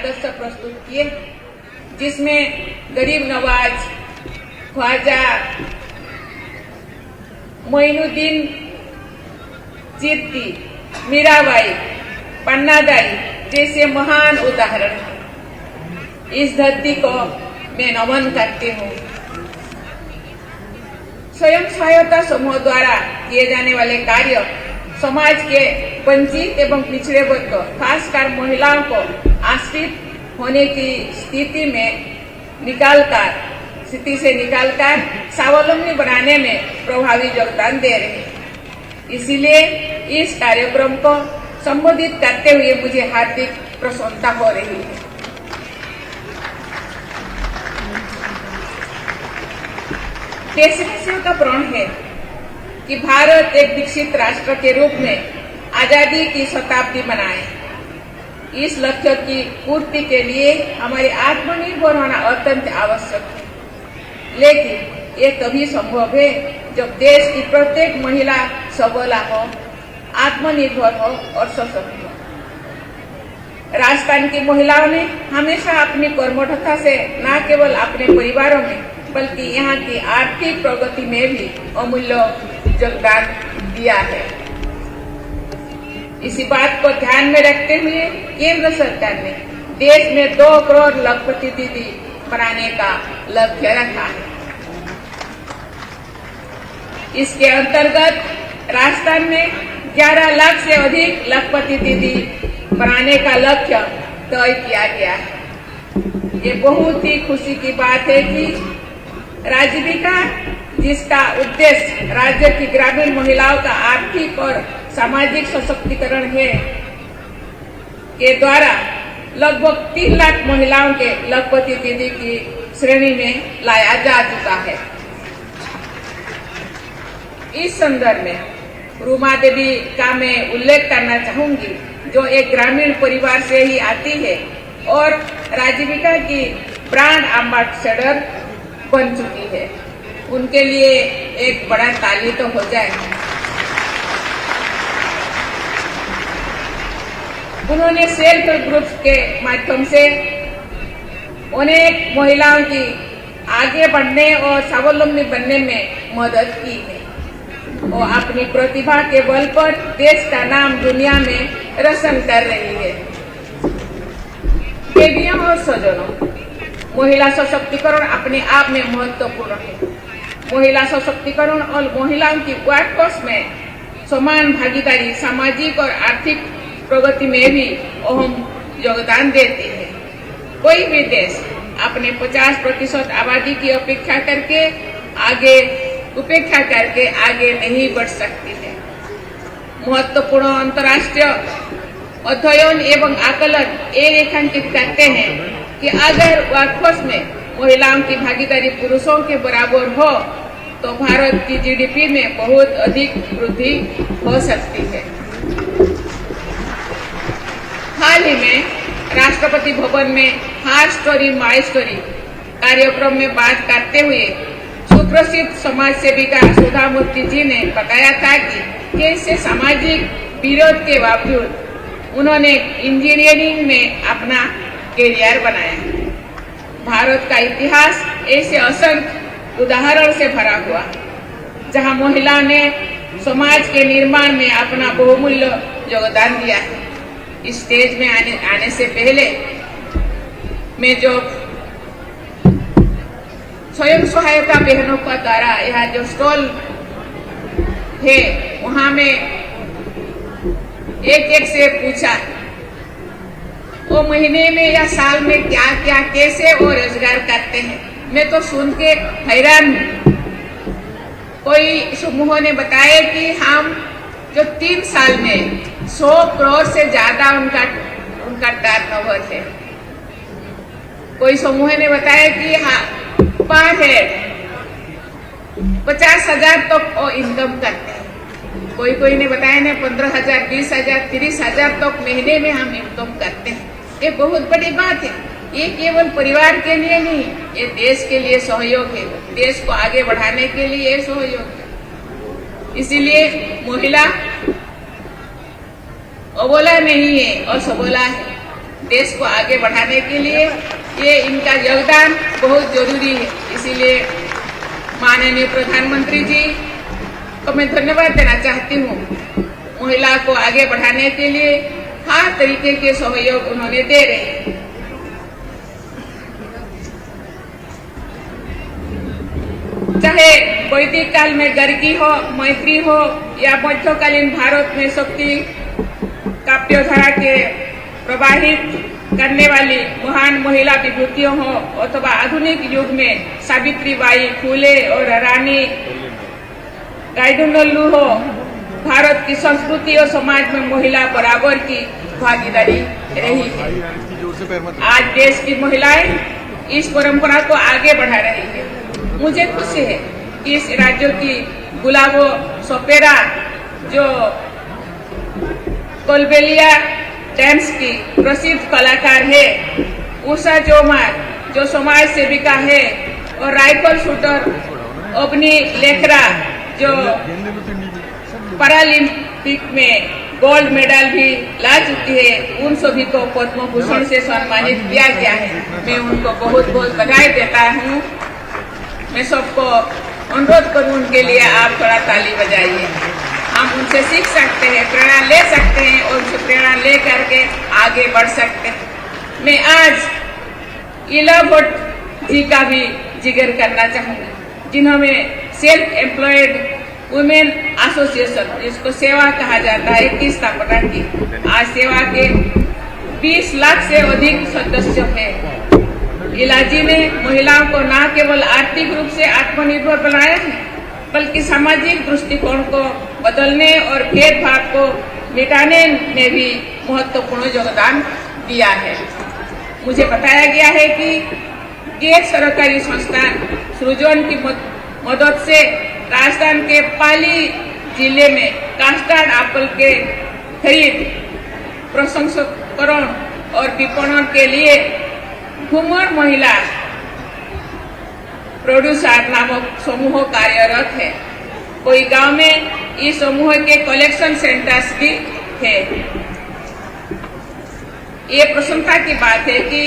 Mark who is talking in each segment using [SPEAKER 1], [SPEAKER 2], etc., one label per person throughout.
[SPEAKER 1] आदर्श प्रस्तुत किए, जिसमें गरीब नवाज, ख्वाजा मोइनुद्दीन चिश्ती, मीराबाई, पन्नादाई जैसे महान उदाहरण हैं। इस धरती को मैं नमन करती हूँ। स्वयं सहायता समूह द्वारा किए जाने वाले कार्य समाज के वंचित एवं पिछड़े वर्ग को, खासकर महिलाओं को आश्रित होने की स्थिति से निकालकर स्वावलंबी बनाने में प्रभावी योगदान दे रहे हैं। इसीलिए इस कार्यक्रम को संबोधित करते हुए मुझे हार्दिक प्रसन्नता हो रही है। देशवासियों का प्रण है कि भारत एक विकसित राष्ट्र के रूप में आजादी की शताब्दी मनाए। इस लक्ष्य की पूर्ति के लिए हमारे आत्मनिर्भर होना अत्यंत आवश्यक है, लेकिन ये तभी संभव है जब देश की प्रत्येक महिला सबला हो, आत्मनिर्भर हो और सशक्त हो। राजस्थान की महिलाओं ने हमेशा अपनी कर्मठता से न केवल अपने परिवारों में बल्कि यहाँ की आर्थिक प्रगति में भी अमूल्य योगदान दिया है। इसी बात को ध्यान में रखते हुए केंद्र सरकार ने देश में 2 करोड़ लखपति दीदी बनाने का लक्ष्य रखा है। इसके अंतर्गत राजस्थान में 11 लाख से अधिक लखपति दीदी बनाने का लक्ष्य तय किया गया है। ये बहुत ही खुशी की बात है कि राजीविका, जिसका उद्देश्य राज्य की ग्रामीण महिलाओं का आर्थिक और सामाजिक सशक्तिकरण है, के द्वारा लगभग 3 लाख महिलाओं के लखपति दीदी की श्रेणी में लाया जा चुका है। इस संदर्भ में रूमा देवी का मैं उल्लेख करना चाहूंगी, जो एक ग्रामीण परिवार से ही आती है और राजीविका की ब्रांड एम्बेसडर बन चुकी है। उनके लिए एक बड़ा ताली तो हो जाए। उन्होंने सेल्फ हेल्प ग्रुप्स के माध्यम से अनेक महिलाओं की आगे बढ़ने और स्वावलंबी बनने में मदद की है। वो अपनी प्रतिभा के बल पर देश का नाम दुनिया में रोशन कर रही है। बेटियों और सज्जनों, महिला सशक्तिकरण अपने आप में महत्वपूर्ण है। महिला सशक्तिकरण और महिलाओं की वर्कफोर्स में समान भागीदारी सामाजिक और आर्थिक प्रगति में भी अहम योगदान देती है। कोई भी देश अपने 50% आबादी की उपेक्षा करके आगे नहीं बढ़ सकती है। महत्वपूर्ण अंतर्राष्ट्रीय अध्ययन एवं आकलन ये रेखांकित करते हैं कि अगर वर्कफोर्स में महिलाओं की भागीदारी पुरुषों के बराबर हो तो भारत की जीडीपी में बहुत अधिक वृद्धि हो सकती है। हाल ही में राष्ट्रपति भवन में हर स्टोरी माय स्टोरी कार्यक्रम में बात करते हुए सुप्रसिद्ध समाज सेविका सुधा मूर्ति जी ने बताया था कि कैसे सामाजिक विरोध के बावजूद उन्होंने इंजीनियरिंग में अपना कैरियर बनाया। भारत का इतिहास ऐसे असंख्य उदाहरण से भरा हुआ, जहां महिलाओं ने समाज के निर्माण में अपना बहुमूल्य योगदान दिया है। इस स्टेज में आने से पहले मैं जो स्वयं सहायता बहनों का द्वारा यहाँ जो स्टॉल है, वहां में एक से पूछा वो महीने में या साल में क्या क्या कैसे वो रोजगार करते हैं। मैं तो सुन के हैरान हूँ। कोई समूह ने बताया कि हम जो 3 साल में 100 करोड़ से ज्यादा उनका टर्नओवर है। कोई समूह ने बताया कि हाँ पर हेड 50,000 तक वो इनकम करते हैं। कोई ने बताया ना 15,000, 20,000, 30,000 तक महीने में हम इनकम करते हैं। ये बहुत बड़ी बात है। ये केवल परिवार के लिए नहीं, ये देश के लिए सहयोग है। देश को आगे बढ़ाने के लिए ये सहयोग है। इसीलिए महिला अबोला नहीं है और सबोला है। देश को आगे बढ़ाने के लिए ये इनका योगदान बहुत जरूरी है। इसीलिए माननीय प्रधानमंत्री जी को मैं धन्यवाद देना चाहती हूँ। महिला को आगे बढ़ाने के लिए हर तरीके के सहयोग उन्होंने दे रहे हैं। चाहे वैदिक काल में गर्गी हो, मैत्री हो या मध्यकालीन भारत में शक्ति काव्यधारा के प्रवाहित करने वाली महान महिला विभूतियों हो अथवा आधुनिक युग में सावित्री बाई फुले और रानी गाइडुनल्लू हो, भारत की संस्कृति और समाज में महिला बराबर की भागीदारी रही है। आज देश की महिलाएं इस परंपरा को आगे बढ़ा रही है। मुझे खुशी है कि इस राज्य की गुलाबो सोपेरा जो कोलबेलिया डांस की प्रसिद्ध कलाकार है, उषा जोमार जो समाज सेविका है, और राइफल शूटर अवनी लेखरा जो पैरालंपिक में गोल्ड मेडल भी ला चुकी है, उन सभी को पद्म भूषण से सम्मानित किया गया है। मैं उनको बहुत बहुत बधाई देता हूँ। मैं सबको अनुरोध करूँ उनके लिए आप थोड़ा ताली बजाइए। हम उनसे सीख सकते हैं, प्रेरणा ले सकते हैं और उनसे प्रेरणा ले करके आगे बढ़ सकते हैं। मैं आज इला भट्ट जी का भी जिक्र करना चाहूँगी, जिन्होंने सेल्फ एम्प्लॉयड वुमेन एसोसिएशन, जिसको सेवा कहा जाता है, की स्थापना की। आज सेवा के 20 लाख से अधिक सदस्य हैं। इलाजी ने महिलाओं को न केवल आर्थिक रूप से आत्मनिर्भर बनाया है, बल्कि सामाजिक दृष्टिकोण को बदलने और भेदभाव को मिटाने में भी महत्वपूर्ण योगदान दिया है। मुझे बताया गया है कि गैर सरकारी संस्थान सृजन की मदद से राजस्थान के पाली जिले में कास्टर्ड एप्पल के खरीद, प्रसंस्करण और विपणन के लिए घूमर महिला प्रोड्यूसर नामक समूह कार्यरत है। कोई गांव में इस समूह के कलेक्शन सेंटर्स भी है। ये प्रसन्नता की बात है कि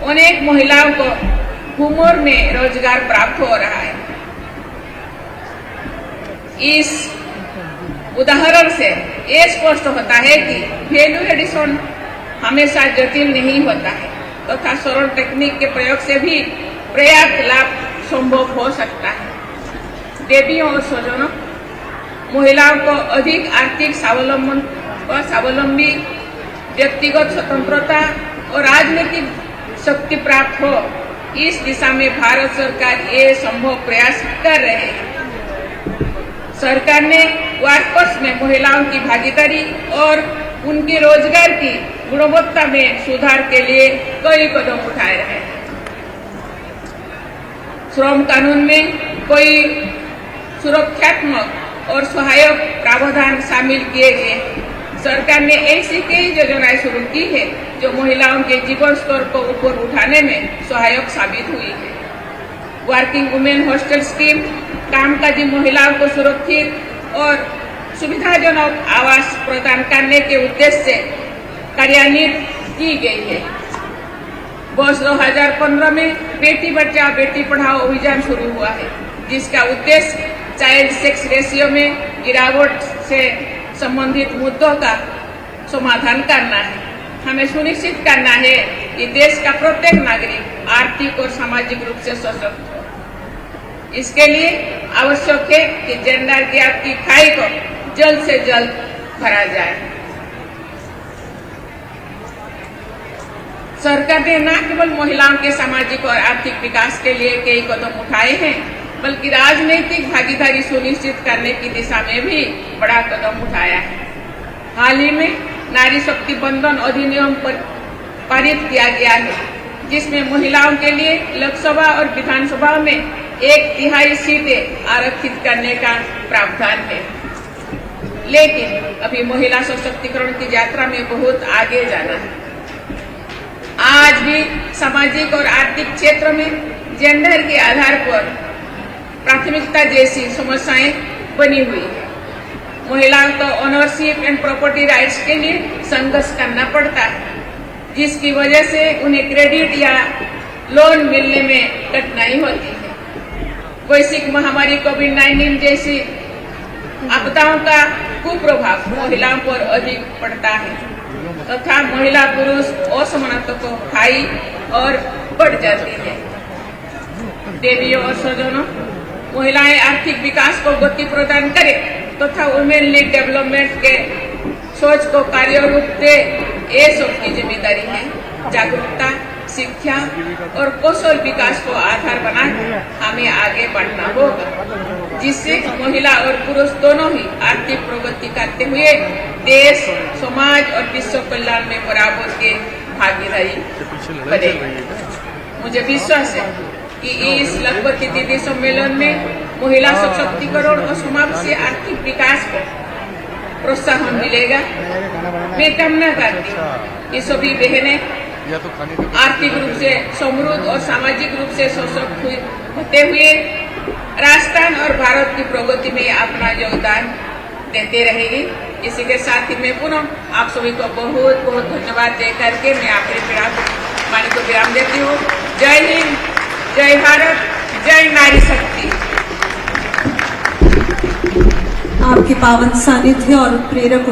[SPEAKER 1] अनेक महिलाओं को घूमर में रोजगार प्राप्त हो रहा है। इस उदाहरण से ये स्पष्ट होता है कि वैल्यू एडिशन हमेशा जटिल नहीं होता है, तथा सरल तकनीक के प्रयोग से भी पर्याप्त लाभ संभव हो सकता है। देवियों और स्वजनों, महिलाओं को अधिक आर्थिक स्वावलंबी, व्यक्तिगत स्वतंत्रता और राजनीतिक शक्ति प्राप्त हो, इस दिशा में भारत सरकार ये संभव प्रयास कर रहे हैं। सरकार ने वर्कफोर्स में महिलाओं की भागीदारी और उनके रोजगार की गुणवत्ता में सुधार के लिए कई कदम उठाए हैं। श्रम कानून में कई सुरक्षात्मक और सहायक प्रावधान शामिल किए गए। सरकार ने ऐसी कई योजनाएं शुरू की है जो महिलाओं के जीवन स्तर को ऊपर उठाने में सहायक साबित हुई है। वर्किंग वुमेन हॉस्टल स्कीम कामकाजी महिलाओं को सुरक्षित और सुविधाजनक आवास प्रदान करने के उद्देश्य से कार्यान्वित की गई है। वर्ष 2015 में बेटी बचाओ बेटी पढ़ाओ अभियान शुरू हुआ है, जिसका उद्देश्य चाइल्ड सेक्स रेशियो में गिरावट से संबंधित मुद्दों का समाधान करना है। हमें सुनिश्चित करना है कि देश का प्रत्येक नागरिक आर्थिक और सामाजिक रूप से सशक्त हो। इसके लिए आवश्यक है कि जेंडर गैप की खाई को जल्द से जल्द भरा जाए। सरकार ने न केवल महिलाओं के सामाजिक और आर्थिक विकास के लिए कई कदम उठाए हैं, बल्कि राजनीतिक भागीदारी सुनिश्चित करने की दिशा में भी बड़ा कदम उठाया है। हाल ही में नारी शक्ति बंधन अधिनियम पर पारित किया गया है, जिसमें महिलाओं के लिए लोकसभा और विधानसभा में 1/3 सीटें आरक्षित करने का प्रावधान है। लेकिन अभी महिला सशक्तिकरण की यात्रा में बहुत आगे जाना है। आज भी सामाजिक और आर्थिक क्षेत्र में जेंडर के आधार पर प्राथमिकता जैसी समस्याएं बनी हुई है। महिलाओं को ओनरशिप एंड प्रॉपर्टी राइट्स के लिए संघर्ष करना पड़ता है। जिसकी वजह से उन्हें क्रेडिट या लोन मिलने में कठिनाई होती है। वैश्विक महामारी कोविड-19 जैसी आपदाओं का कुप्रभाव महिलाओं पर अधिक पड़ता है तथा महिला पुरुष असमानता को खाई और बढ़ जाती है। देवियों और सज्जनों, महिलाएं आर्थिक विकास को गति प्रदान करें तथा वुमेन लीड डेवलपमेंट के सोच को कार्य रूप दे, ये सबकी जिम्मेदारी है। जागरूकता, शिक्षा और कौशल विकास को आधार बना हमें आगे बढ़ना होगा, जिससे महिला और पुरुष दोनों ही आर्थिक प्रगति करते हुए देश, समाज और विश्व कल्याण में बराबर के भागीदारी बने। मुझे विश्वास है कि इस लखपति दीदी सम्मेलन में महिला सशक्तिकरण और समावेशी आर्थिक विकास को प्रोत्साहन मिलेगा। मैं कामना करती हूँ कि सभी बहनें आर्थिक रूप से समृद्ध और सामाजिक रूप से सशक्त होते हुए राजस्थान और भारत की प्रगति में अपना योगदान देते रहेगी। इसी के साथ ही मैं पुनः आप सभी को बहुत बहुत धन्यवाद दे करके मैं आखिरी वाणी को विराम देती हूँ। जय हिंद, जय भारत, जय नारी शक्ति।
[SPEAKER 2] आपके पावन सानिध्य और प्रेरक